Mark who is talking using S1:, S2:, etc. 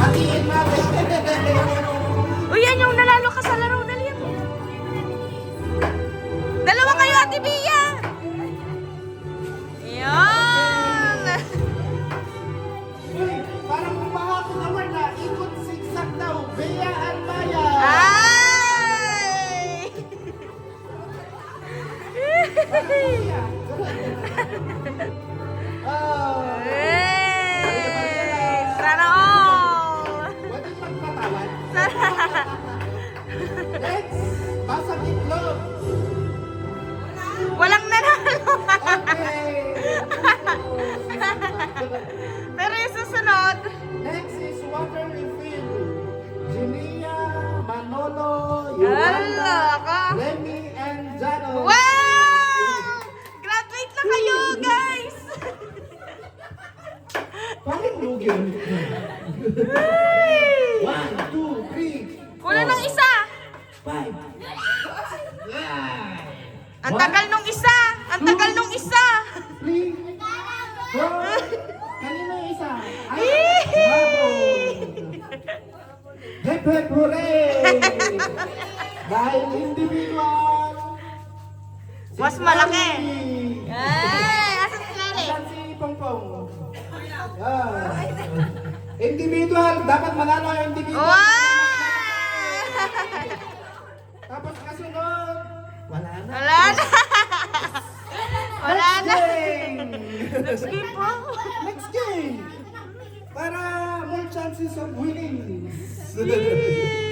S1: Hatiin natin.
S2: Uy, yan yung nanalo ka sa laro. Dali yan. Dalawa kayo, Ate Bia. Yan.
S1: Uy, parang kumahapon naman na ikot zigzag daw. Bea at Maya.
S2: Ay!
S1: Oh.
S2: Hey! Sana all!
S1: Pwede magpatawan.
S2: Sana...
S1: Next, basang itlog.
S2: Walang nanalo.
S1: Okay.
S2: Pero yung susunod...
S1: Next is water refill. Ginia, Manolo,
S2: Ala
S1: Yolanda,
S2: ka.
S1: Remy, and Jano.
S2: Wow! Graduate na kayo, guys!
S1: Parang lugin.
S2: Ay!
S1: 1, 2, 3,
S2: Kulang ng isa.
S1: 5.
S2: Ang tagal nung isa. Ang tagal nung isa.
S1: 3, 4. Kanino yung isa? Ay, hep hep hooray! Dahil individual.
S2: Mas malaki. Ay, asan si Lali?
S1: Asan si Pongpong? Individual, dapat manalo ang individual.
S2: Wow!
S1: Tapos kasunod, wala na.
S2: Wala na. Wala na.
S1: Game.
S2: Next game po.
S1: Next game. Para more chances of winning.
S2: Yay!